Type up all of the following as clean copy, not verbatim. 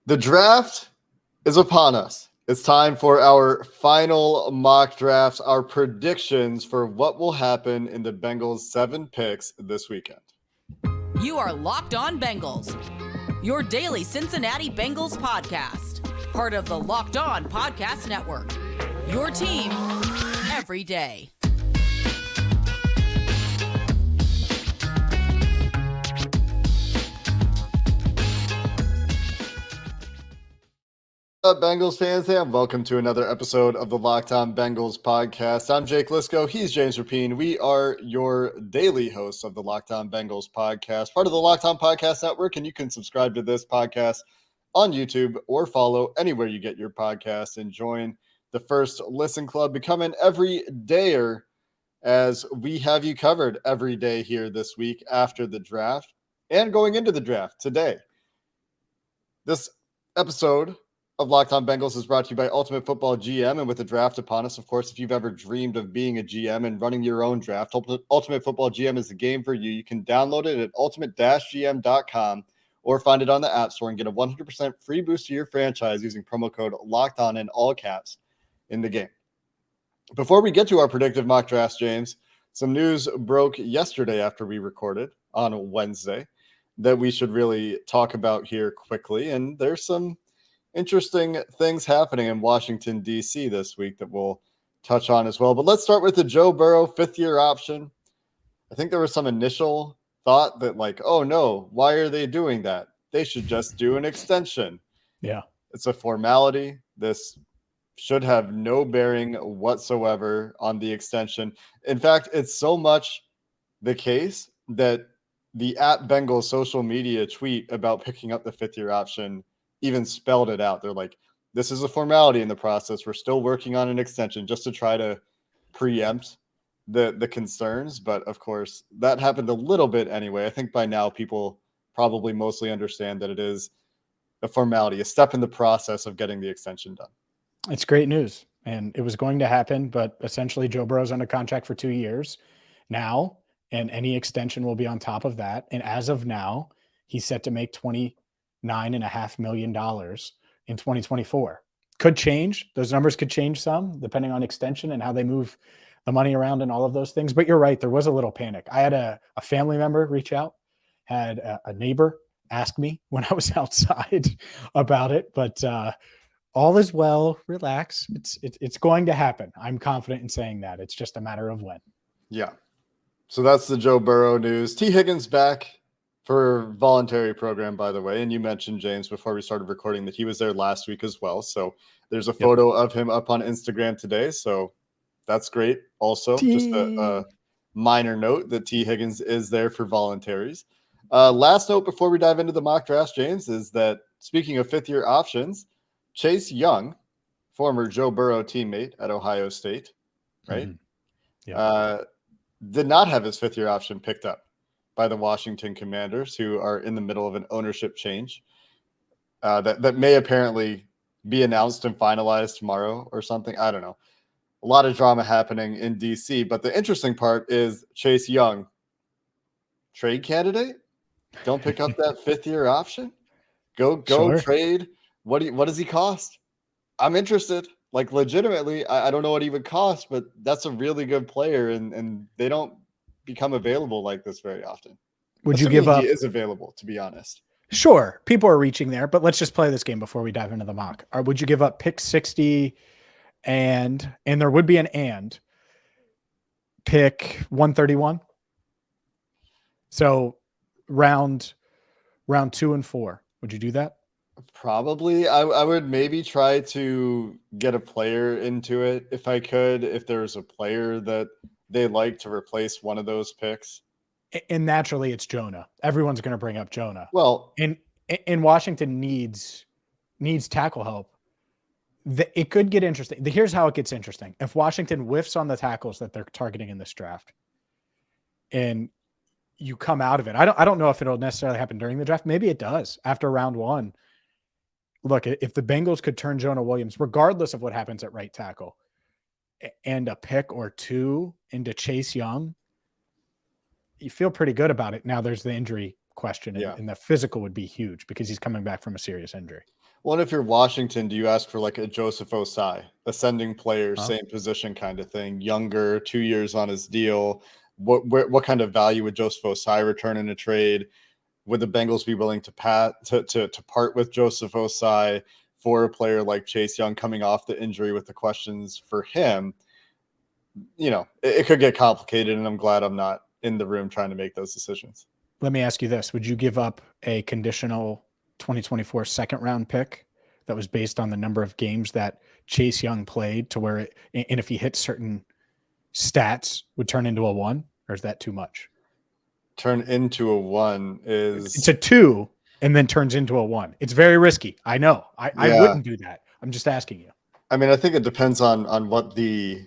The draft is upon us. It's time for our final mock drafts, our predictions for what will happen in the Bengals' 7 picks this weekend. You are Locked On Bengals, your daily Cincinnati Bengals podcast, part of the Locked On Podcast Network, your team every day. What's up, Bengals fans, and welcome to another episode of the Locked On Bengals podcast. I'm Jake Lisco. He's James Rapine. We are your daily hosts of the Locked On Bengals podcast, part of the Locked On Podcast Network, and you can subscribe to this podcast on YouTube or follow anywhere you get your podcast and join the First Listen Club. Become an everydayer as we have you covered every day here this week after the draft and going into the draft today. This episode of Locked On Bengals is brought to you by Ultimate Football GM, and with the draft upon us, of course, if you've ever dreamed of being a GM and running your own draft, Ultimate Football GM is the game for you. You can download it at ultimate-gm.com or find it on the App Store and get a 100% free boost to your franchise using promo code LOCKEDON in all caps in the game. Before we get to our predictive mock drafts, James, some news broke yesterday after we recorded on Wednesday that we should really talk about here quickly, and there's some interesting things happening in Washington, D.C. this week that we'll touch on as well. But let's start with the Joe Burrow 5th-year option. I think there was some initial thought that, like, oh, no, why are they doing that? They should just do an extension. Yeah. It's a formality. This should have no bearing whatsoever on the extension. In fact, it's so much the case that the @Bengals social media tweet about picking up the 5th-year option even spelled it out. They're like, this is a formality in the process. We're still working on an extension just to try to preempt the concerns. But of course, that happened a little bit anyway. I think by now people probably mostly understand that it is a formality, a step in the process of getting the extension done. It's great news. And it was going to happen, but essentially Joe Burrow's under contract for 2 years now, and any extension will be on top of that. And as of now, he's set to make $29.5 million in 2024. Could change. Those numbers could change some depending on extension and how they move the money around and all of those things. But you're right. There was a little panic. I had a family member reach out, had a neighbor ask me when I was outside about it, but all is well. Relax. It's going to happen. I'm confident in saying that. It's just a matter of when. Yeah. So that's the Joe Burrow news. T. Higgins back for voluntary program, by the way. And you mentioned, James, before we started recording that he was there last week as well. So there's a photo of him up on Instagram today. So that's great. Also, just a minor note that T. Higgins is there for voluntaries. Last note before we dive into the mock draft, James, is that speaking of 5th-year options, Chase Young, former Joe Burrow teammate at Ohio State, right? Mm-hmm. Yeah. Did not have his 5th-year option picked up by the Washington Commanders, who are in the middle of an ownership change that may apparently be announced and finalized tomorrow or something. I don't know. A lot of drama happening in D.C., but the interesting part is Chase Young, trade candidate. Don't pick up that 5th-year option. Go Sure. trade. What does he cost? I'm interested. Like, legitimately, I don't know what he would cost, but that's a really good player, and they don't become available like this very often. Would you give up? He is available, to be honest. Sure. People are reaching there, but let's just play this game before we dive into the mock. Or would you give up pick 60 and there would be an pick 131? So round 2 and 4. Would you do that? Probably. I would maybe try to get a player into it if I could, if there's a player that they like to replace one of those picks. And naturally it's Jonah. Everyone's going to bring up Jonah. Well, and Washington needs tackle help. It could get interesting. Here's how it gets interesting. If Washington whiffs on the tackles that they're targeting in this draft and you come out of it, I don't know if it'll necessarily happen during the draft. Maybe it does after round 1. Look, if the Bengals could turn Jonah Williams, regardless of what happens at right tackle, and a pick or 2 into Chase Young, you feel pretty good about it. Now there's the injury question, and the physical would be huge because he's coming back from a serious injury. Well, if you're Washington, do you ask for like a Joseph Osai, ascending player, Huh? same position kind of thing, younger, 2 years on his deal? What kind of value would Joseph Osai return in a trade? Would the Bengals be willing to part with Joseph Osai for a player like Chase Young coming off the injury with the questions for him? It could get complicated, and I'm glad I'm not in the room trying to make those decisions. Let me ask you this. Would you give up a conditional 2024 second round pick that was based on the number of games that Chase Young played to where and if he hit certain stats would turn into a 1, or is that too much? Turn into a 1 It's is a 2 and then turns into a 1. It's very risky. I know. I wouldn't do that. I'm just asking you. I mean, I think it depends on what the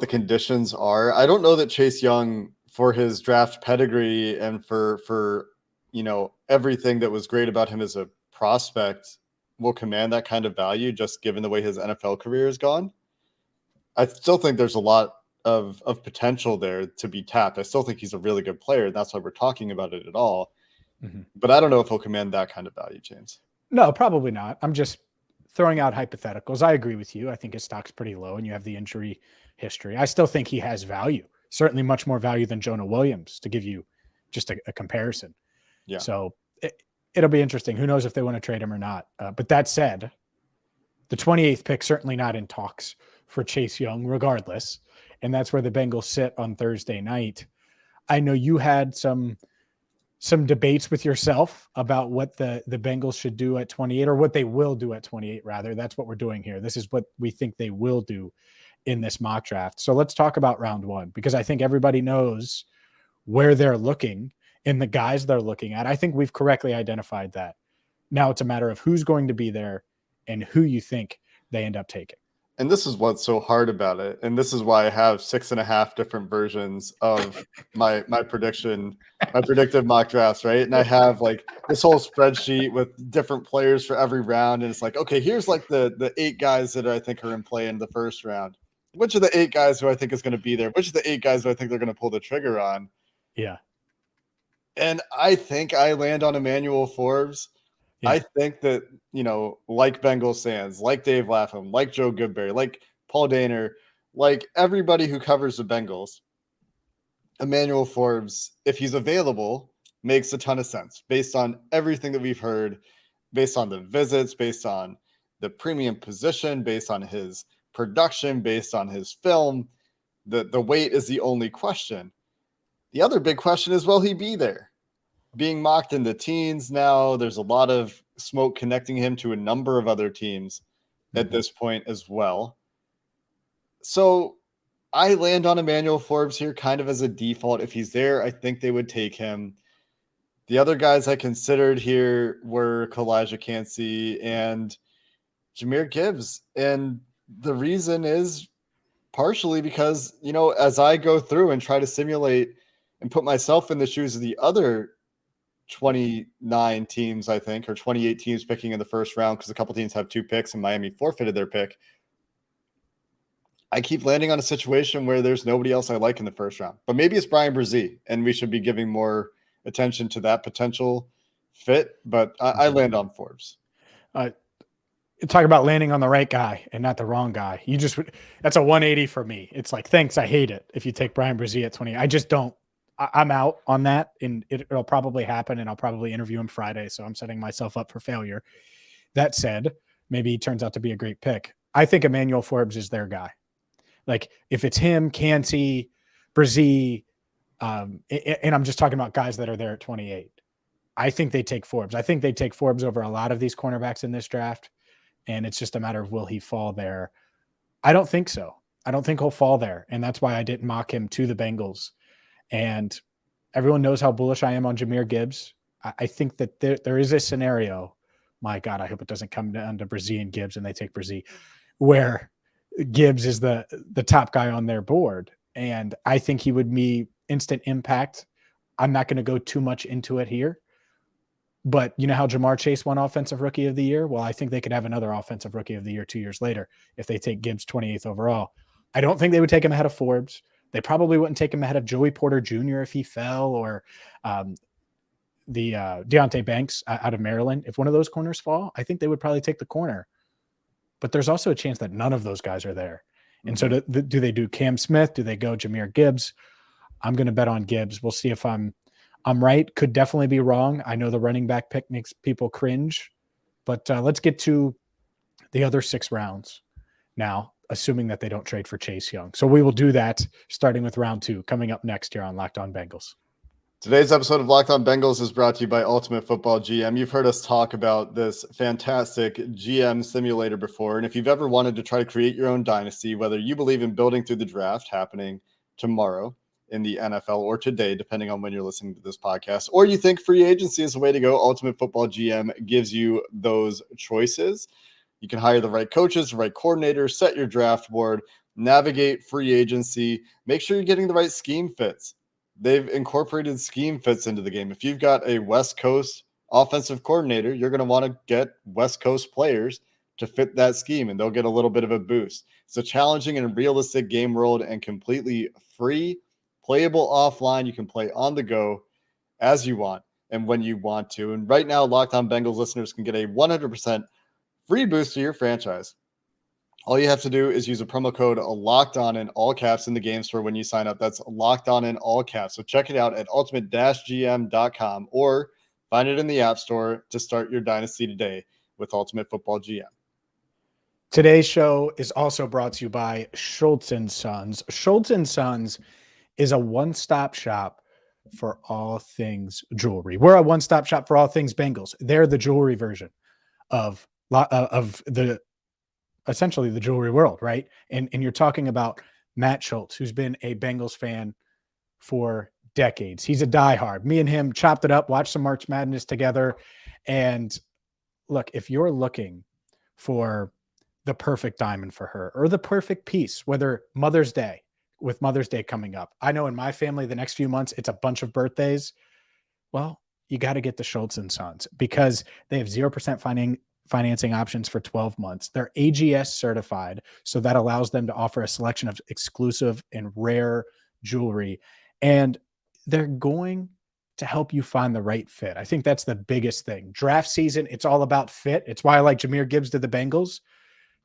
conditions are. I don't know that Chase Young, for his draft pedigree and for everything that was great about him as a prospect, will command that kind of value just given the way his NFL career has gone. I still think there's a lot of potential there to be tapped. I still think he's a really good player, and that's why we're talking about it at all. Mm-hmm. But I don't know if he'll command that kind of value, James. No, probably not. I'm just throwing out hypotheticals. I agree with you. I think his stock's pretty low, and you have the injury history. I still think he has value, certainly much more value than Jonah Williams, to give you just a comparison. Yeah. So it'll be interesting. Who knows if they want to trade him or not. But that said, the 28th pick, certainly not in talks for Chase Young, regardless. And that's where the Bengals sit on Thursday night. I know you had some debates with yourself about what the Bengals should do at 28, or what they will do at 28, rather. That's what we're doing here. This is what we think they will do in this mock draft. So let's talk about round 1, because I think everybody knows where they're looking and the guys they're looking at. I think we've correctly identified that. Now it's a matter of who's going to be there and who you think they end up taking. And this is what's so hard about it. And this is why I have 6.5 different versions of my predictive mock drafts, right? And I have like this whole spreadsheet with different players for every round. And it's like, okay, here's like the 8 guys that I think are in play in the first round. Which of the 8 guys who I think is going to be there? Which of the 8 guys do I think they're going to pull the trigger on? Yeah. And I think I land on Emmanuel Forbes. Yeah. I think that, like Bengals fans, like Dave Lapham, like Joe Goodberry, like Paul Daner, like everybody who covers the Bengals, Emmanuel Forbes, if he's available, makes a ton of sense based on everything that we've heard, based on the visits, based on the premium position, based on his production, based on his film. The weight is the only question. The other big question is, will he be there? Being mocked in the teens now, there's a lot of smoke connecting him to a number of other teams at this point as well. So I land on Emmanuel Forbes here kind of as a default. If he's there, I think they would take him. The other guys I considered here were Kalijah Kancey and Jahmyr Gibbs. And the reason is partially because, as I go through and try to simulate and put myself in the shoes of the other 29 teams, I think, or 28 teams picking in the first round, because a couple teams have 2 picks and Miami forfeited their pick. I keep landing on a situation where there's nobody else I like in the first round, but maybe it's Brian Brzee, and we should be giving more attention to that potential fit. But I land on Forbes. Talk about landing on the right guy and not the wrong guy. That's a 180 for me. It's like, thanks, I hate it if you take Brian Brzee at 20. I just don't. I'm out on that, and it'll probably happen, and I'll probably interview him Friday, so I'm setting myself up for failure. That said, maybe he turns out to be a great pick. I think Emmanuel Forbes is their guy. Like, if it's him, Kancey, Brzee, and I'm just talking about guys that are there at 28, I think they take Forbes. I think they take Forbes over a lot of these cornerbacks in this draft, and it's just a matter of will he fall there. I don't think so. I don't think he'll fall there, and that's why I didn't mock him to the Bengals. And everyone knows how bullish I am on Jahmyr Gibbs. I think that there is a scenario, my God, I hope it doesn't come down to Brzee and Gibbs and they take Brzee, where Gibbs is the top guy on their board. And I think he would be instant impact. I'm not going to go too much into it here. But you know how Ja'Marr Chase won Offensive Rookie of the Year? Well, I think they could have another Offensive Rookie of the Year 2 years later if they take Gibbs 28th overall. I don't think they would take him ahead of Forbes. They probably wouldn't take him ahead of Joey Porter Jr. if he fell, or Deontay Banks out of Maryland. If one of those corners fall, I think they would probably take the corner. But there's also a chance that none of those guys are there. And so do they do Cam Smith? Do they go Jahmyr Gibbs? I'm going to bet on Gibbs. We'll see if I'm right. Could definitely be wrong. I know the running back pick makes people cringe, but let's get to the other 6 rounds now, assuming that they don't trade for Chase Young. So we will do that starting with round 2 coming up next here on Locked On Bengals. Today's episode of Locked On Bengals is brought to you by Ultimate Football GM. You've heard us talk about this fantastic GM simulator before, and if you've ever wanted to try to create your own dynasty, whether you believe in building through the draft happening tomorrow in the NFL or today, depending on when you're listening to this podcast, or you think free agency is the way to go, Ultimate Football GM gives you those choices. You can hire the right coaches, the right coordinators, set your draft board, navigate free agency, make sure you're getting the right scheme fits. They've incorporated scheme fits into the game. If you've got a West Coast offensive coordinator, you're going to want to get West Coast players to fit that scheme, and they'll get a little bit of a boost. It's a challenging and realistic game world and completely free, playable offline. You can play on the go as you want and when you want to. And right now, Locked On Bengals listeners can get a 100% free boost to your franchise. All you have to do is use a promo code LOCKEDON in all caps in the game store when you sign up. That's LOCKEDON in all caps. So check it out at ultimate-gm.com or find it in the App Store to start your dynasty today with Ultimate Football GM. Today's show is also brought to you by Schultz & Sons. Schultz & Sons is a one-stop shop for all things jewelry. We're a one-stop shop for all things Bengals. They're the jewelry version of essentially the jewelry world, right? And you're talking about Matt Schultz, who's been a Bengals fan for decades. He's a diehard. Me and him chopped it up, watched some March Madness together. And look, if you're looking for the perfect diamond for her or the perfect piece, whether Mother's Day, with Mother's Day coming up, I know in my family, the next few months, it's a bunch of birthdays. Well, you got to get the Schultz & Sons because they have 0% financing options for 12 months. They're AGS certified, so that allows them to offer a selection of exclusive and rare jewelry. And they're going to help you find the right fit. I think that's the biggest thing. Draft season, it's all about fit. It's why I like Jahmyr Gibbs to the Bengals,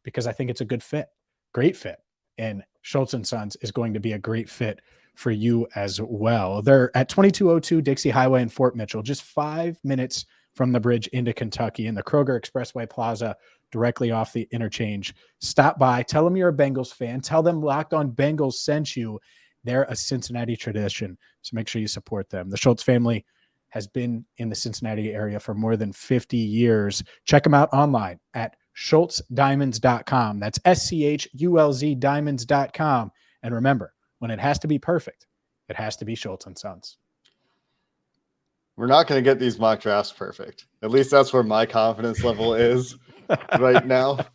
because I think it's a good fit, great fit. And Schultz & Sons is going to be a great fit for you as well. They're at 2202 Dixie Highway in Fort Mitchell, just 5 minutes from the bridge into Kentucky in the Kroger Expressway Plaza, directly off the interchange. Stop by, tell them you're a Bengals fan, tell them Locked On Bengals sent you. They're a Cincinnati tradition, so make sure you support them. The Schultz family has been in the Cincinnati area for more than 50 years. Check them out online at schultzdiamonds.com. That's SCHULZ diamonds.com. And remember, when it has to be perfect, it has to be Schultz & Sons. We're not going to get these mock drafts perfect. At least that's where my confidence level is right now.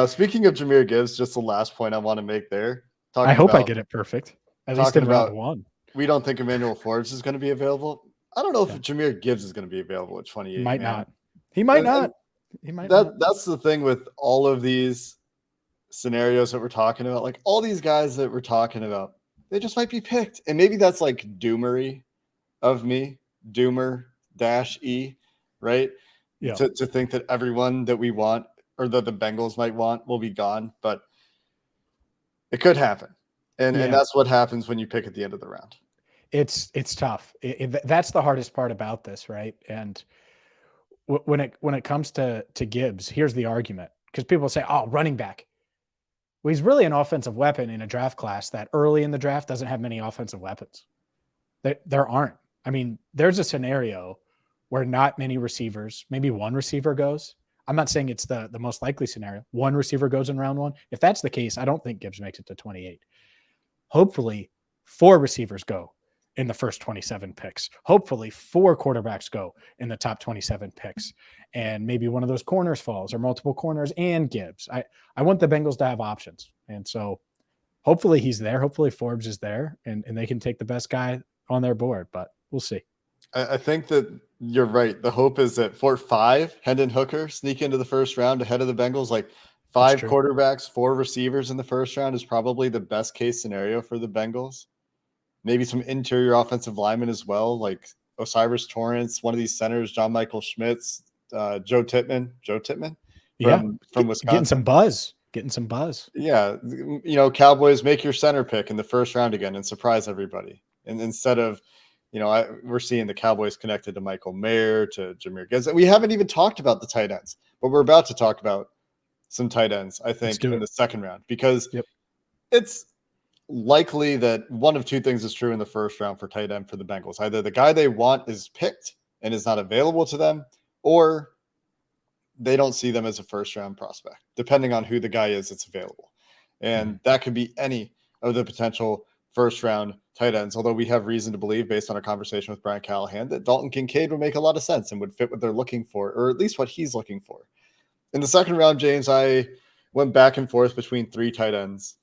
Speaking of Jahmyr Gibbs, just the last point I want to make there. I hope I get it perfect, at least in round 1. We don't think Emmanuel Forbes is going to be available. I don't know if Jahmyr Gibbs is going to be available at 28. He might not. He might not. That's the thing with all of these scenarios that we're talking about. Like all these guys that we're talking about, they just might be picked. And maybe that's like doomery of me, Doomer-E, right? Yeah. To think that everyone that we want or that the Bengals might want will be gone, but it could happen. And that's what happens when you pick at the end of the round. It's tough. That's the hardest part about this, right? And when it comes to Gibbs, here's the argument. Because people say, oh, running back. Well, he's really an offensive weapon in a draft class that early in the draft doesn't have many offensive weapons. There aren't. I mean, there's a scenario where not many receivers, maybe one receiver goes. I'm not saying it's the most likely scenario. One receiver goes in round 1. If that's the case, I don't think Gibbs makes it to 28. Hopefully, 4 receivers go in the first 27 picks. Hopefully, 4 quarterbacks go in the top 27 picks. And maybe one of those corners falls or multiple corners and Gibbs. I want the Bengals to have options. And so hopefully he's there. Hopefully Forbes is there and they can take the best guy on their board, but we'll see. I think that you're right. The hope is that for 5, Hendon Hooker sneak into the first round ahead of the Bengals. Like 5 quarterbacks, 4 receivers in the first round is probably the best case scenario for the Bengals. Maybe some interior offensive linemen as well. Like Osiris Torrance, one of these centers, John Michael Schmitz, Joe Tittman from Wisconsin. Getting some buzz. Yeah. Cowboys, make your center pick in the first round again and surprise everybody. And instead of, we're seeing the Cowboys connected to Michael Mayer, to Jahmyr Gibbs. And we haven't even talked about the tight ends, but we're about to talk about some tight ends, I think, in the second round, because it's likely that one of two things is true in the first round for tight end for the Bengals. Either the guy they want is picked and is not available to them, or they don't see them as a first round prospect, depending on who the guy is that's available. And that could be any of the potential first round tight ends. Although we have reason to believe, based on our conversation with Brian Callahan, that Dalton Kincaid would make a lot of sense and would fit what they're looking for, or at least what he's looking for. In the second round, James, I went back and forth between three tight ends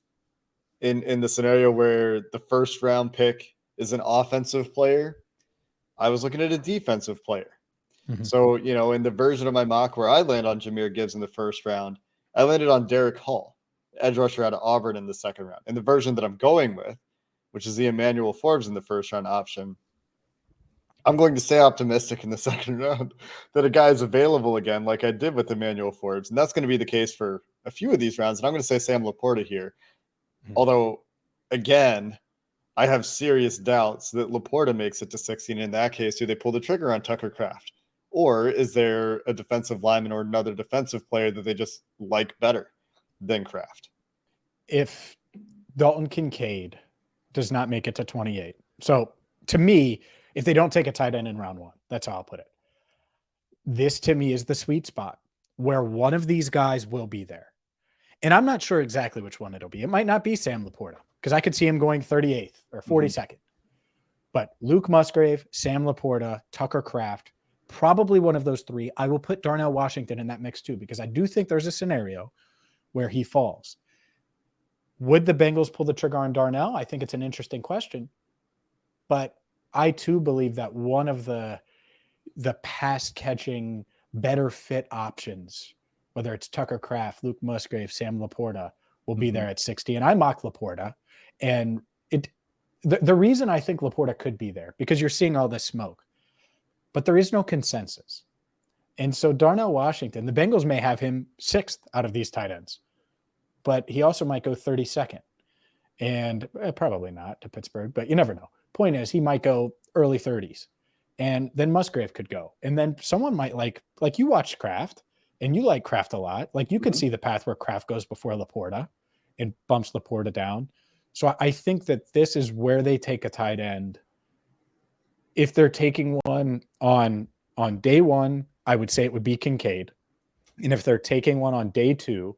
in the scenario where the first round pick is an offensive player. I was looking at a defensive player. So, in the version of my mock where I land on Jahmyr Gibbs in the first round, I landed on Derek Hall, edge rusher out of Auburn, in the second round. In the version that I'm going with, which is the Emmanuel Forbes in the first round option, I'm going to stay optimistic in the second round that a guy is available again, like I did with Emmanuel Forbes. And that's going to be the case for a few of these rounds. And I'm going to say Sam LaPorta here. Although, again, I have serious doubts that LaPorta makes it to 16. In that case, do they pull the trigger on Tucker Kraft? Or is there a defensive lineman or another defensive player that they just like better than Kraft? If Dalton Kincaid does not make it to 28. So to me, if they don't take a tight end in round one, that's how I'll put it. This to me is the sweet spot where one of these guys will be there. And I'm not sure exactly which one it'll be. It might not be Sam LaPorta, because I could see him going 38th or 42nd. But Luke Musgrave, Sam LaPorta, Tucker Kraft, probably one of those three. I will put Darnell Washington in that mix too, because I do think there's a scenario where he falls. Would the Bengals pull the trigger on Darnell? I think it's an interesting question. But I too believe that one of the pass-catching, better fit options, whether it's Tucker Kraft, Luke Musgrave, Sam LaPorta, will be there at 60. And I mock LaPorta. And the reason I think LaPorta could be there, because you're seeing all this smoke, but there is no consensus. And so Darnell Washington, the Bengals may have him 6th out of these tight ends, but he also might go 32nd. And probably not to Pittsburgh, but you never know. Point is, he might go early 30s. And then Musgrave could go. And then someone might like you watched Kraft, and you like Kraft a lot. Like you could see the path where Kraft goes before LaPorta and bumps LaPorta down. So I think that this is where they take a tight end. If they're taking one on day one, I would say it would be Kincaid. And if they're taking one on day two,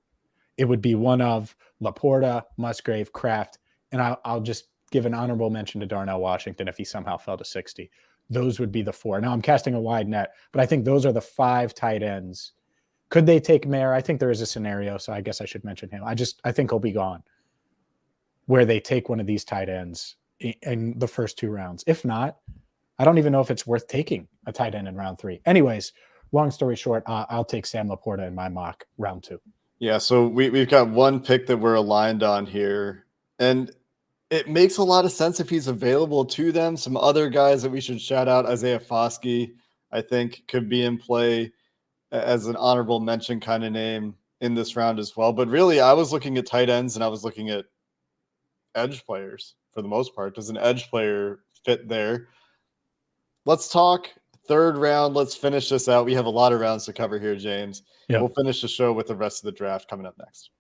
it would be one of LaPorta, Musgrave, Kraft. And I'll just give an honorable mention to Darnell Washington if he somehow fell to 60. Those would be the four. Now I'm casting a wide net, but I think those are the 5 tight ends. Could they take Mayer? I think there is a scenario, so I guess I should mention him. I think he'll be gone, where they take one of these tight ends in the first 2 rounds. If not, I don't even know if it's worth taking a tight end in round 3. Anyways, long story short, I'll take Sam LaPorta in my mock round 2. Yeah, so we've got one pick that we're aligned on here, and it makes a lot of sense if he's available to them. Some other guys that we should shout out, Isaiah Foskey, I think could be in play as an honorable mention kind of name in this round as well. But really, I was looking at tight ends and I was looking at edge players for the most part. Does an edge player fit there? Let's talk third round. Let's finish this out. We have a lot of rounds to cover here, James. Yep. We'll finish the show with the rest of the draft coming up next.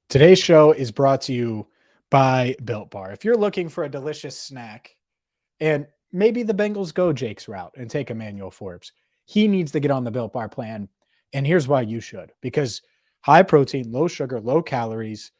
Today's show is brought to you by Built Bar. If you're looking for a delicious snack, and maybe the Bengals go Jake's route and take Emmanuel Forbes, he needs to get on the Built Bar plan. And here's why you should. Because high protein, low sugar, low calories,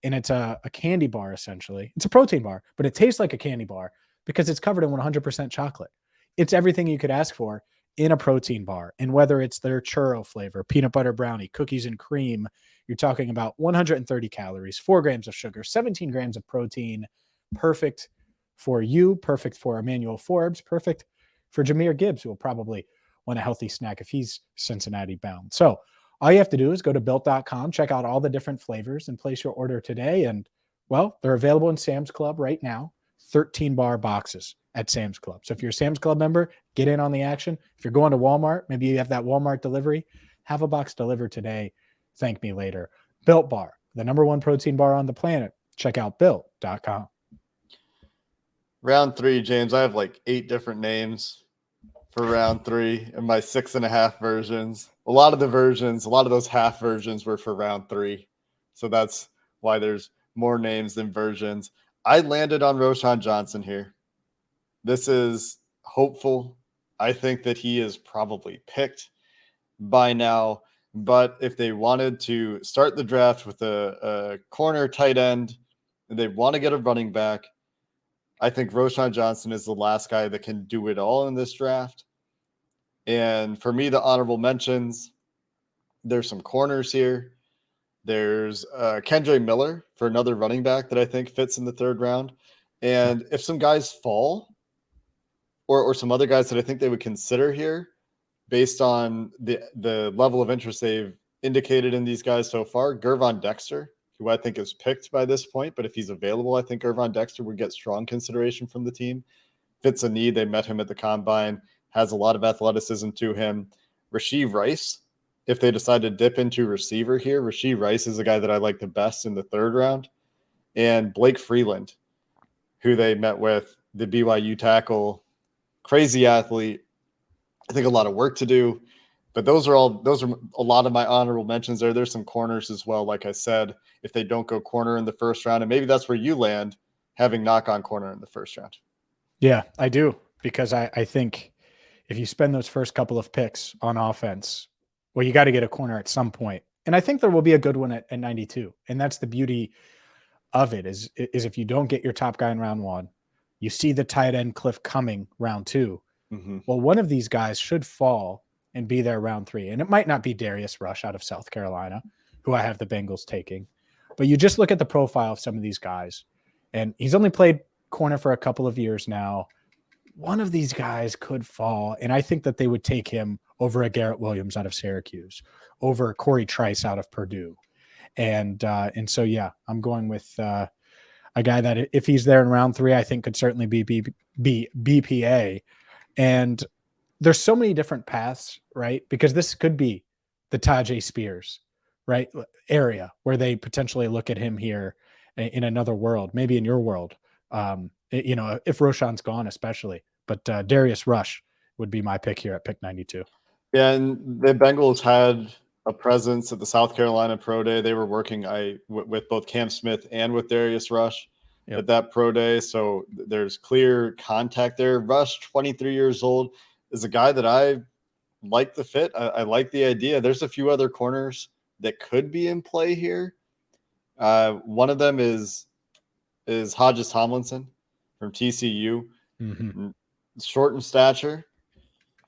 and it's a candy bar, essentially. It's a protein bar, but it tastes like a candy bar because it's covered in 100% chocolate. It's everything you could ask for in a protein bar. And whether it's their churro flavor, peanut butter brownie, cookies and cream, you're talking about 130 calories, 4 grams of sugar, 17 grams of protein. Perfect for you, perfect for Emmanuel Forbes, perfect for Jahmyr Gibbs, who will probably want a healthy snack if he's Cincinnati bound. So all you have to do is go to built.com, check out all the different flavors, and place your order today. And, well, they're available in Sam's Club right now. 13-bar boxes at Sam's Club. So if you're a Sam's Club member, get in on the action. If you're going to Walmart, maybe you have that Walmart delivery, have a box delivered today. Thank me later. Built Bar, the #1 protein bar on the planet. Check out built.com. Round 3, James. I have like 8 different names for round 3 in my 6.5 versions. A lot of those half versions were for round 3. So that's why there's more names than versions. I landed on Roschon Johnson here. This is hopeful. I think that he is probably picked by now. But if they wanted to start the draft with a corner tight end and they want to get a running back, I think Roschon Johnson is the last guy that can do it all in this draft. And for me, the honorable mentions, there's some corners here. There's Kendre Miller for another running back that I think fits in the 3rd round. And if some guys fall, or some other guys that I think they would consider here based on the level of interest they've indicated in these guys so far, Gervon Dexter, who I think is picked by this point, but if he's available, I think Gervon Dexter would get strong consideration from the team. Fits a need. They met him at the combine, has a lot of athleticism to him. Rashee Rice, if they decide to dip into receiver here, Rashee Rice is the guy that I like the best in the 3rd round. And Blake Freeland, who they met with, the BYU tackle, crazy athlete. I think a lot of work to do, but those are a lot of my honorable mentions there. There's some corners as well. Like I said, if they don't go corner in the 1st round, and maybe that's where you land, having knock-on corner in the 1st round. Yeah, I do, because I think if you spend those first couple of picks on offense, well, you got to get a corner at some point. And I think there will be a good one at 92. And that's the beauty of it is if you don't get your top guy in round 1, you see the tight end cliff coming round 2. Mm-hmm. Well, one of these guys should fall and be there round 3. And it might not be Darius Rush out of South Carolina, who I have the Bengals taking. But you just look at the profile of some of these guys. And he's only played corner for a couple of years now. One of these guys could fall. And I think that they would take him over a Garrett Williams out of Syracuse, over Corey Trice out of Purdue. And so, yeah, I'm going with a guy that if he's there in round 3, I think could certainly be BPA. And there's so many different paths, right? Because this could be the Tajay Spears, right, area where they potentially look at him here in another world, maybe in your world, if Roschon's gone, especially. But Darius Rush would be my pick here at pick 92. Yeah, and the Bengals had a presence at the South Carolina Pro Day. They were working with both Cam Smith and with Darius Rush at that Pro Day. So there's clear contact there. Rush, 23 years old, is a guy that I like the fit. I like the idea. There's a few other corners that could be in play here. One of them is Hodges Tomlinson from TCU. Mm-hmm. Short in stature,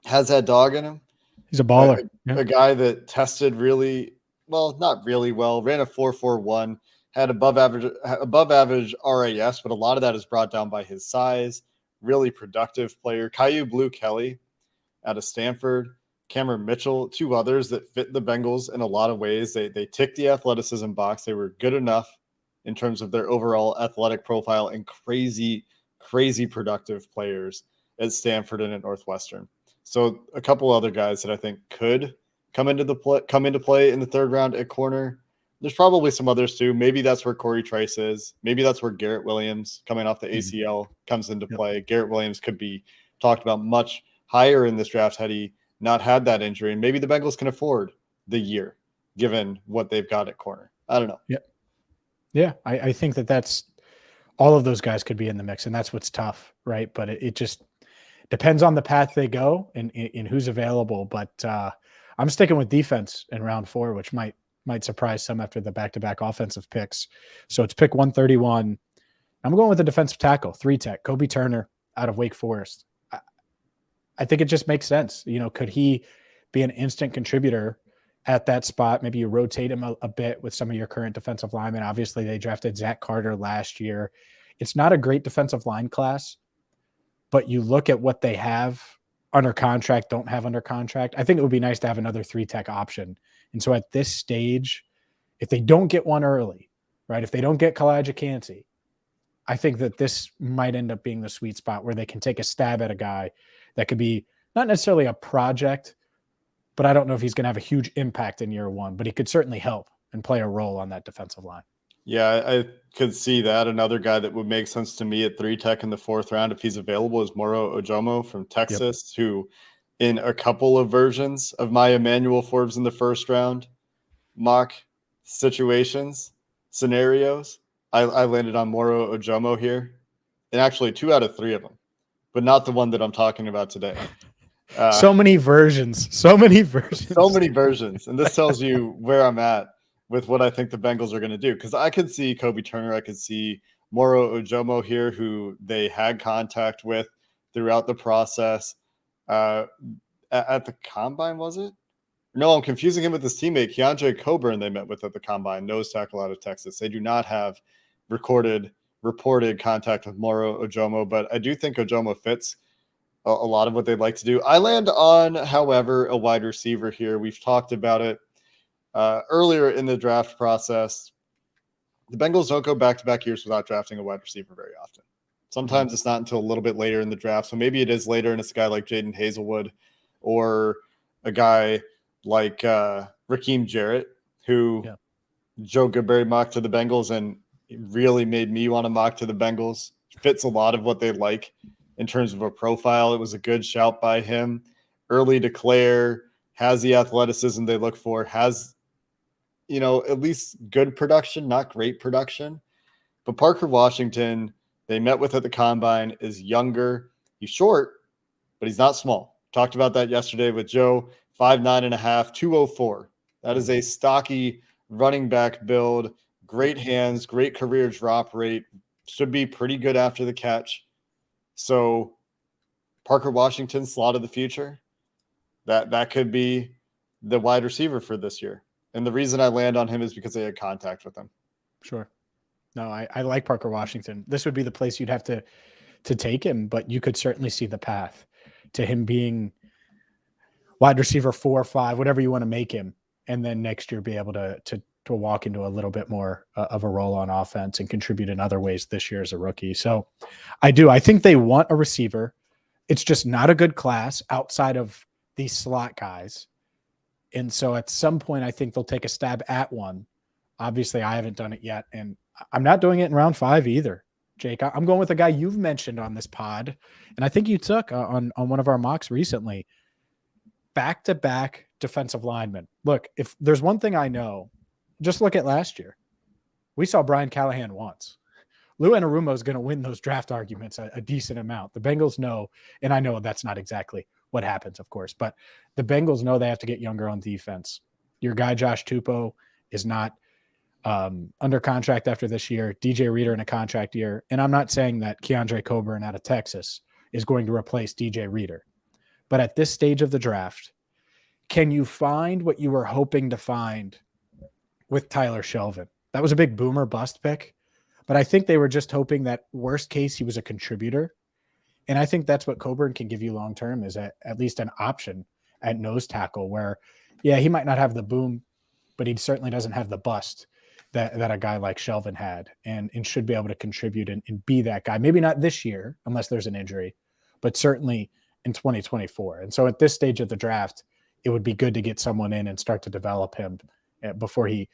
has that dog in him. He's a baller. A guy that tested really well, not really well, ran a 4.41, had above average RAS, but a lot of that is brought down by his size. Really productive player. Caillou Blue Kelly out of Stanford, Cameron Mitchell, 2 others that fit the Bengals in a lot of ways. They ticked the athleticism box. They were good enough in terms of their overall athletic profile, and crazy productive players at Stanford and at Northwestern. So a couple other guys that I think could come into play in the 3rd round at corner. There's probably some others too. Maybe that's where Corey Trice is. Maybe that's where Garrett Williams, coming off the ACL, comes into play. Garrett Williams could be talked about much higher in this draft had he not had that injury. And maybe the Bengals can afford the year given what they've got at corner. I don't know. Yeah. I think that's all of those guys could be in the mix, and that's what's tough, right? But it just depends on the path they go and who's available. But I'm sticking with defense in round 4, which might surprise some after the back-to-back offensive picks. So it's pick 131. I'm going with a defensive tackle, 3-tech, Kobe Turner out of Wake Forest. I think it just makes sense. Could he be an instant contributor at that spot? Maybe you rotate him a bit with some of your current defensive linemen. Obviously, they drafted Zach Carter last year. It's not a great defensive line class, but you look at what they have under contract, don't have under contract. I think it would be nice to have another 3-tech option. And so at this stage, if they don't get one early, right, if they don't get Kalijah Kancey, I think that this might end up being the sweet spot where they can take a stab at a guy that could be not necessarily a project, but I don't know if he's going to have a huge impact in year one, but he could certainly help and play a role on that defensive line. Yeah, I could see that. Another guy that would make sense to me at 3 tech in the 4th round, if he's available, is Moro Ojomo from Texas, who in a couple of versions of my Emmanuel Forbes in the 1st round mock scenarios, I landed on Moro Ojomo here. And actually 2 out of 3 of them, but not the one that I'm talking about today. So many versions. So many versions. And this tells you where I'm at with what I think the Bengals are going to do. Because I could see Kobe Turner. I could see Moro Ojomo here, who they had contact with throughout the process. At the Combine, was it? No, I'm confusing him with his teammate, Keandre Coburn, they met with at the Combine, nose tackle out of Texas. They do not have reported contact with Moro Ojomo, but I do think Ojomo fits a lot of what they'd like to do. I land on, however, a wide receiver here. We've talked about it earlier in the draft process. The Bengals don't go back-to-back years without drafting a wide receiver very often. Sometimes it's not until a little bit later in the draft. So maybe it is later, and it's a guy like Jaden Hazelwood or a guy like Raheem Jarrett, who Joe Goodberry mocked to the Bengals and really made me want to mock to the Bengals. Fits a lot of what they like in terms of a profile. It was a good shout by him. Early declare, has the athleticism they look for, has, at least good production, not great production. But Parker Washington, they met with at the Combine, is younger. He's short, but he's not small. Talked about that yesterday with Joe. 5'9.5", 204. That is a stocky running back build. Great hands, great career drop rate. Should be pretty good after the catch. So Parker Washington, slot of the future. That could be the wide receiver for this year. And the reason I land on him is because they had contact with him. Sure. No, I like Parker Washington. This would be the place you'd have to take him, but you could certainly see the path to him being wide receiver 4 or 5, whatever you want to make him, and then next year be able to walk into a little bit more of a role on offense and contribute in other ways this year as a rookie. So I think they want a receiver. It's just not a good class outside of these slot guys. And so at some point, I think they'll take a stab at one. Obviously, I haven't done it yet, and I'm not doing it in round 5 either. Jake, I'm going with a guy you've mentioned on this pod, and I think you took on one of our mocks recently. Back-to-back defensive linemen. Look, if there's one thing I know, just look at last year. We saw Brian Callahan once. Lou Anarumo is going to win those draft arguments a decent amount. The Bengals know, and I know that's not exactly what happens, of course, but the Bengals know they have to get younger on defense. Your guy, Josh Tupou, is not under contract after this year. DJ Reader in a contract year. And I'm not saying that Keandre Coburn out of Texas is going to replace DJ Reader. But at this stage of the draft, can you find what you were hoping to find with Tyler Shelvin? That was a big boomer bust pick, but I think they were just hoping that worst case he was a contributor. And I think that's what Coburn can give you long-term, is at least an option at nose tackle where, he might not have the boom, but he certainly doesn't have the bust that a guy like Shelvin had, and should be able to contribute and be that guy. Maybe not this year, unless there's an injury, but certainly in 2024. And so at this stage of the draft, it would be good to get someone in and start to develop him before he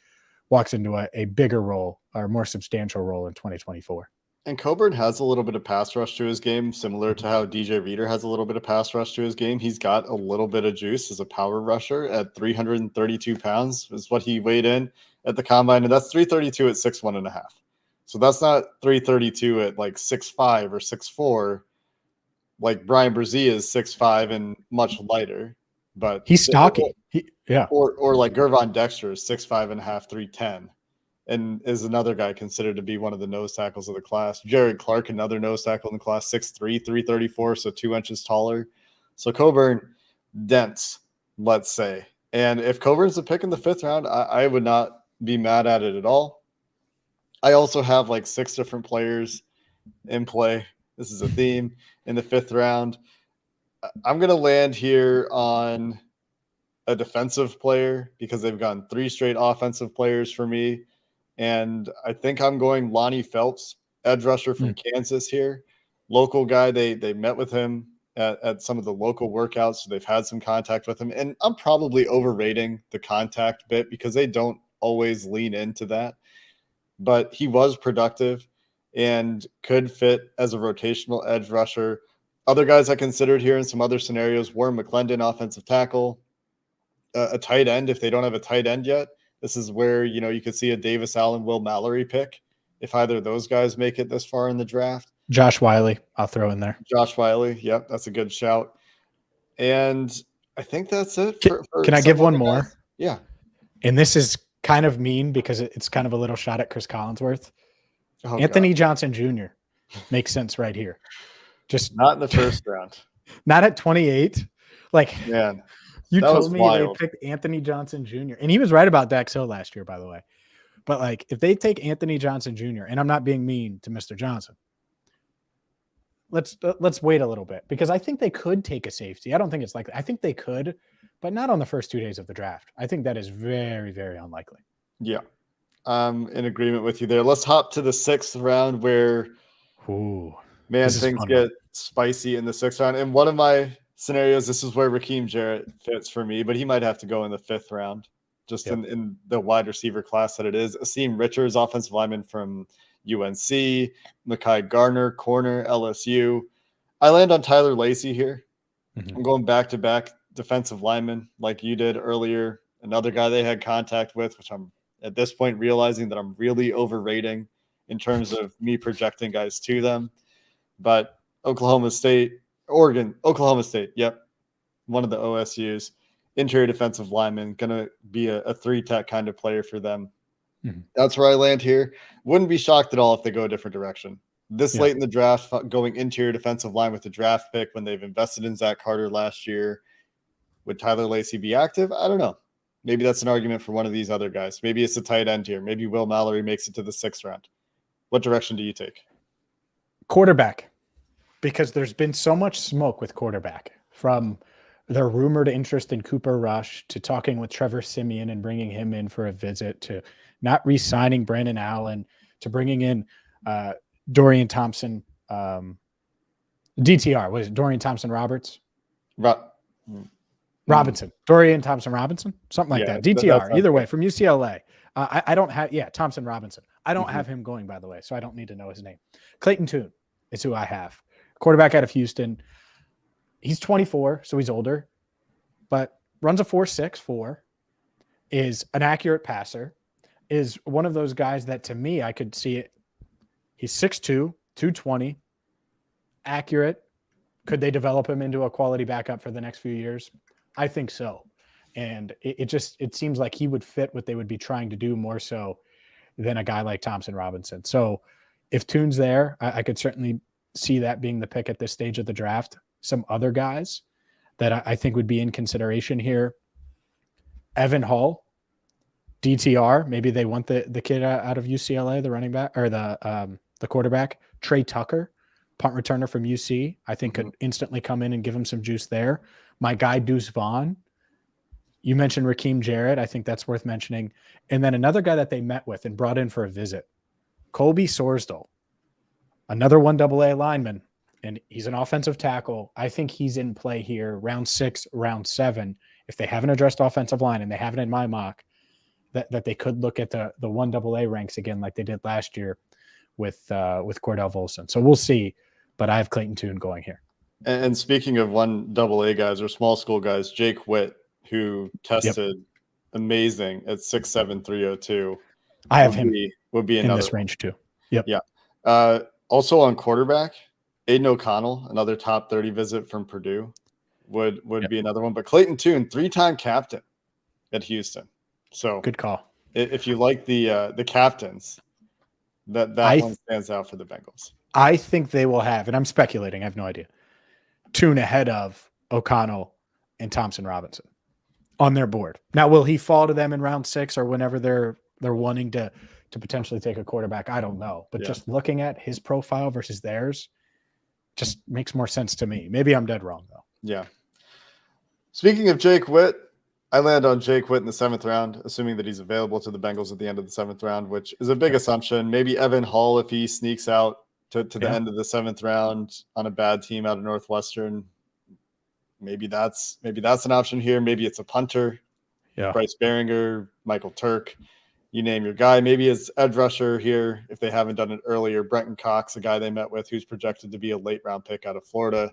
walks into a bigger role or more substantial role in 2024. And Coburn has a little bit of pass rush to his game, similar to how DJ Reader has a little bit of pass rush to his game. He's got a little bit of juice as a power rusher at 332 pounds is what he weighed in at the Combine, and that's 332 at 6'1.5". So that's not 332 at like 6'5" or 6'4", like Brian Brzee is 6'5" and much lighter. But he's stocky. Or like Gervon Dexter is 6'5.5", 310. And is another guy considered to be one of the nose tackles of the class. Jared Clark, another nose tackle in the class, 6'3", 334, so 2 inches taller. So Coburn, dense, let's say. And if Coburn's a pick in the 5th round, I would not be mad at it at all. I also have like 6 different players in play. This is a theme in the 5th round. I'm going to land here on a defensive player because they've gone 3 straight offensive players for me. And I think I'm going Lonnie Phelps edge rusher from Kansas here. Local guy. They met with him at some of the local workouts. So they've had some contact with him. And I'm probably overrating the contact bit because they don't always lean into that. But he was productive and could fit as a rotational edge rusher. Other guys I considered here in some other scenarios, Warren McClendon, offensive tackle, a tight end if they don't have a tight end yet. This is where, you could see a Davis Allen, Will Mallory pick if either of those guys make it this far in the draft. Josh Wiley, I'll throw in there. Josh Wiley, yep, that's a good shout. And I think that's it. Can I give one more? Yeah. And this is kind of mean because it's kind of a little shot at Chris Collinsworth. Oh, Anthony Johnson Jr. makes sense right here. Just not in the first round. Not at 28. Like, man, you told me wild. They picked Anthony Johnson Jr. And he was right about Dax Hill last year, by the way. But like, if they take Anthony Johnson Jr., and I'm not being mean to Mr. Johnson, let's wait a little bit because I think they could take a safety. I don't think it's likely. I think they could, but not on the first 2 days of the draft. I think that is very, very unlikely. Yeah. I'm in agreement with you there. Let's hop to the 6th round where, things get spicy in the 6th round. In one of my scenarios, this is where Raheem Jarrett fits for me, but he might have to go in the 5th round, just in the wide receiver class that it is. Akeem Richards, offensive lineman from UNC, Mekhi Garner, corner, LSU. I land on Tyler Lacey here. I'm going back-to-back defensive linemen like you did earlier. Another guy they had contact with, which I'm at this point realizing that I'm really overrating in terms of me projecting guys to them. But Oklahoma State, yep, one of the OSUs, interior defensive lineman, going to be a 3-tech kind of player for them. That's where I land here. Wouldn't be shocked at all if they go a different direction. Late in the draft, going interior defensive line with the draft pick when they've invested in Zach Carter last year. Would Tyler Lacey be active? I don't know. Maybe that's an argument for one of these other guys. Maybe it's a tight end here. Maybe Will Mallory makes it to the 6th round. What direction do you take? Quarterback, because there's been so much smoke with quarterback, from their rumored interest in Cooper Rush to talking with Trevor Siemian and bringing him in for a visit, to not re-signing Brandon Allen, to bringing in Dorian Thompson, DTR. What is it? Dorian Thompson Roberts? Robinson. Dorian Thompson Robinson? Something like that. DTR. Either way, from UCLA. I don't have – Thompson Robinson. I don't have him going, by the way, so I don't need to know his name. Clayton Tune is who I have. Quarterback out of Houston. He's 24, so he's older, but runs a 4.64, is an accurate passer, is one of those guys that, to me, I could see it. He's 6'2", 220, accurate. Could they develop him into a quality backup for the next few years? I think so. And it seems like he would fit what they would be trying to do more so than a guy like Thompson Robinson. So if Tune's there, I could certainly see that being the pick at this stage of the draft. Some other guys that I think would be in consideration here. Evan Hall, DTR. Maybe they want the kid out of UCLA, the running back, or the quarterback. Trey Tucker, punt returner from UC, I think could instantly come in and give him some juice there. My guy, Deuce Vaughn. You mentioned Raheem Jarrett. I think that's worth mentioning. And then another guy that they met with and brought in for a visit, Colby Sorsdal, another 1AA lineman, and he's an offensive tackle. I think he's in play here, round 6, round 7. If they haven't addressed offensive line, and they haven't in my mock, that they could look at the 1AA ranks again like they did last year with Cordell Volson. So we'll see, but I have Clayton Tune going here. And speaking of 1AA guys or small school guys, Jake Witt, who tested amazing at 6'7", 302. I have him would be another in this range too. Yep. Yeah. Also on quarterback, Aiden O'Connell, another top 30 visit from Purdue, would be another one. But Clayton Tune, 3-time captain at Houston. So good call. If you like the captains, that one stands out for the Bengals. I think they will have, and I'm speculating, I have no idea, Tune ahead of O'Connell and Thompson Robinson on their board. Now, will he fall to them in round 6 or whenever they're wanting to potentially take a quarterback? I don't know. But just looking at his profile versus theirs just makes more sense to me. Maybe I'm dead wrong, though. Yeah. Speaking of Jake Witt, I land on Jake Witt in the 7th round, assuming that he's available to the Bengals at the end of the 7th round, which is a big assumption. Maybe Evan Hall, if he sneaks out to the end of the 7th round on a bad team out of Northwestern, maybe that's an option here. Maybe it's a punter. Yeah. Bryce Behringer, Michael Turk, you name your guy. Maybe it's edge rusher here if they haven't done it earlier. Brenton Cox, a guy they met with who's projected to be a late round pick out of Florida.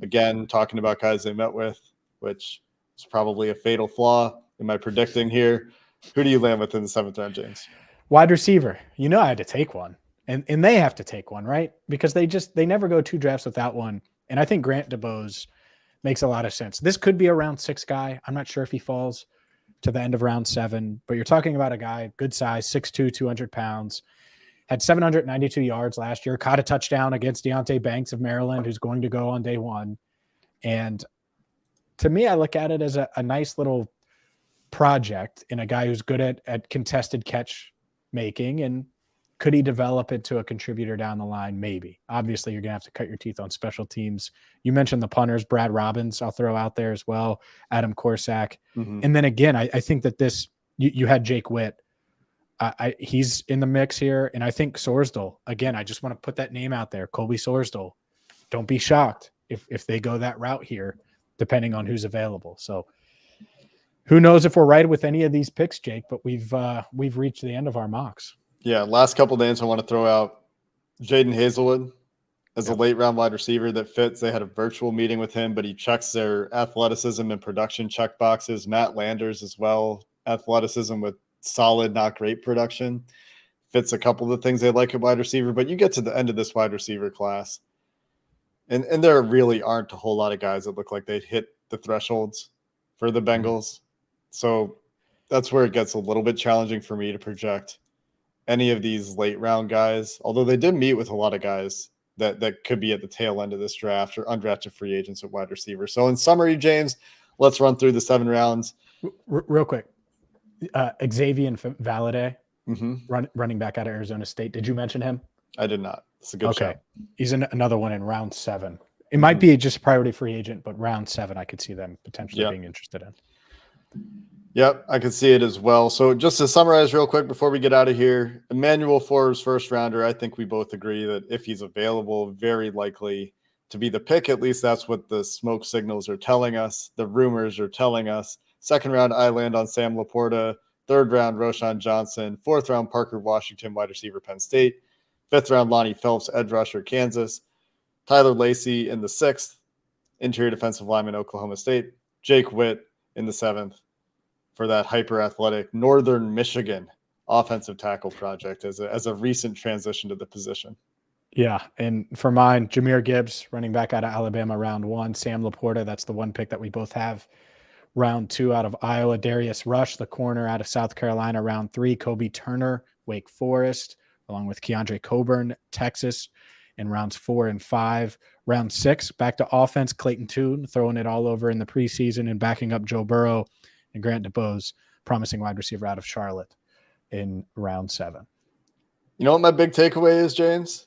Again, talking about guys they met with, which is probably a fatal flaw in my predicting here. Who do you land with in the 7th round, James? Wide receiver. You know I had to take one. And they have to take one, right? Because they never go 2 drafts without one. And I think Grant DeBose makes a lot of sense. This could be a round 6 guy. I'm not sure if he falls to the end of round 7, but you're talking about a guy, good size, 6'2", 200 pounds, had 792 yards last year, caught a touchdown against Deonte Banks of Maryland, who's going to go on day 1. And to me, I look at it as a nice little project in a guy who's good at contested catch making. And could he develop into a contributor down the line? Maybe. Obviously, you're going to have to cut your teeth on special teams. You mentioned the punters, Brad Robbins, I'll throw out there as well, Adam Korsak. Mm-hmm. And then again, I think that you had Jake Witt. He's in the mix here. And I think Sorsdal, again, I just want to put that name out there, Colby Sorsdal. Don't be shocked if they go that route here, depending on who's available. So who knows if we're right with any of these picks, Jake, but we've reached the end of our mocks. Yeah, last couple names I want to throw out. Jaden Hazelwood as a late round wide receiver that fits. They had a virtual meeting with him, but he checks their athleticism and production check boxes. Matt Landers as well, athleticism with solid, not great production. Fits a couple of the things they like at wide receiver, but you get to the end of this wide receiver class, and there really aren't a whole lot of guys that look like they'd hit the thresholds for the Bengals. So that's where it gets a little bit challenging for me to project any of these late round guys, although they did meet with a lot of guys that could be at the tail end of this draft or undrafted free agents at wide receiver. So in summary, James, let's run through the 7 rounds. Real quick. Xavier Valade, Mm-hmm. running back out of Arizona State. Did you mention him? I did not. It's a good shout. He's another one in round 7. It might be just a priority free agent, but round 7, I could see them potentially being interested in. Yep, I could see it as well. So just to summarize real quick before we get out of here, Emmanuel Forbes, first rounder, I think we both agree that if he's available, very likely to be the pick. At least that's what the smoke signals are telling us. The rumors are telling us. 2nd round, I land on Sam LaPorta. 3rd round, Roschon Johnson. 4th round, Parker Washington, wide receiver, Penn State. 5th round, Lonnie Phelps, edge rusher, Kansas. Tyler Lacey in the 6th, interior defensive lineman, Oklahoma State. Jake Witt in the 7th for that hyper-athletic Northern Michigan offensive tackle project as a recent transition to the position. Yeah, and for mine, Jahmyr Gibbs, running back out of Alabama, round 1. Sam LaPorta, that's the one pick that we both have. Round 2 out of Iowa. Darius Rush, the corner out of South Carolina, round 3. Kobe Turner, Wake Forest, along with Keandre Coburn, Texas, in rounds 4 and 5. Round 6, back to offense, Clayton Tune, throwing it all over in the preseason and backing up Joe Burrow, and Grant DeBose, promising wide receiver out of Charlotte, in round 7. You know what my big takeaway is, James?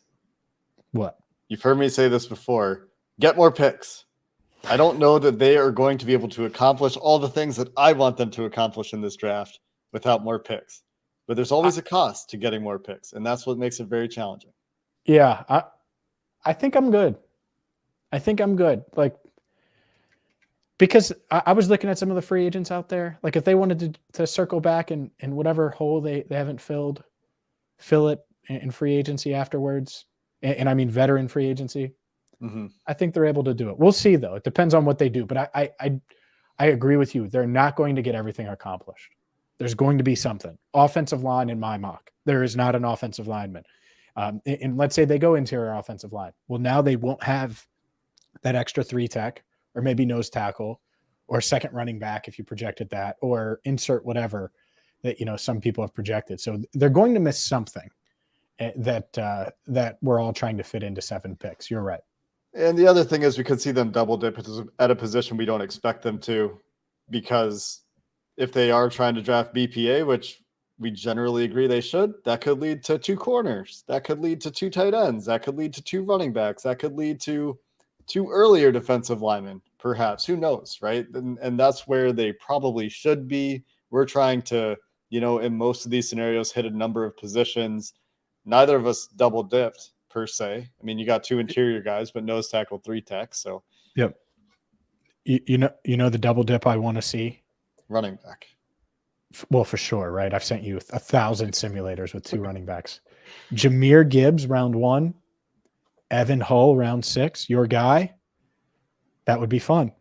What? You've heard me say this before. Get more picks. I don't know that they are going to be able to accomplish all the things that I want them to accomplish in this draft without more picks. But there's always a cost to getting more picks, and that's what makes it very challenging. Yeah, I think I'm good. Like, because I was looking at some of the free agents out there. Like, if they wanted to circle back and whatever hole they haven't filled, fill it in free agency afterwards. And I mean veteran free agency. Mm-hmm. I think they're able to do it. We'll see, though. It depends on what they do. But I agree with you. They're not going to get everything accomplished. There's going to be something. Offensive line in my mock. There is not an offensive lineman. And let's say they go interior offensive line. Well, now they won't have that extra 3 tech or maybe nose tackle or second running back if you projected that, or insert whatever that, some people have projected. So they're going to miss something that we're all trying to fit into 7 picks. You're right. And the other thing is we could see them double dip at a position we don't expect them to, because if they are trying to draft BPA, which we generally agree they should, that could lead to 2 corners. That could lead to 2 tight ends. That could lead to 2 running backs. That could lead to 2 earlier defensive linemen, perhaps. Who knows, right? And that's where they probably should be. We're trying to, in most of these scenarios, hit a number of positions. Neither of us double dipped per se. I mean, you got 2 interior guys, but nose tackle, 3 techs. So, yep. You know the double dip I want to see? Running back. Well, for sure, right? I've sent you 1,000 simulators with 2 running backs. Jahmyr Gibbs, round 1. Evan Hull, round 6. Your guy. That would be fun.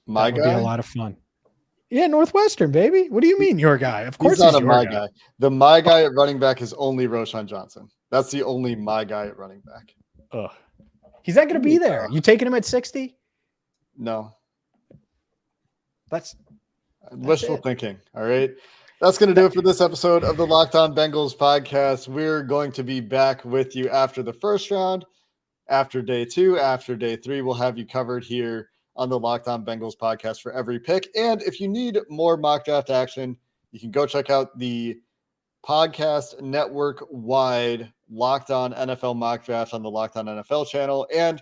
My that would guy? be a lot of fun. Yeah, Northwestern, baby. What do you mean, your guy? Of course, he's not he's a your my guy. guy. The my guy at running back is only Roshan Johnson. That's the only my guy at running back. Ugh. He's not going to be there. You taking him at 60? No. That's wishful thinking. All right. That's going to do it for this episode of the Locked On Bengals podcast. We're going to be back with you after the first round, after day 2, after day 3. We'll have you covered here on the Locked On Bengals podcast for every pick. And if you need more mock draft action, you can go check out the podcast network wide Locked On NFL mock draft on the Locked On NFL channel, and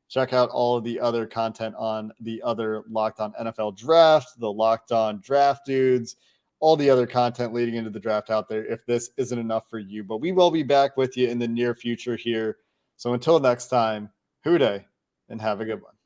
check out all of the other content on the other Locked On NFL draft, the Locked On Draft Dudes, all the other content leading into the draft out there if this isn't enough for you. But we will be back with you in the near future here. So until next time, hoo day and have a good one.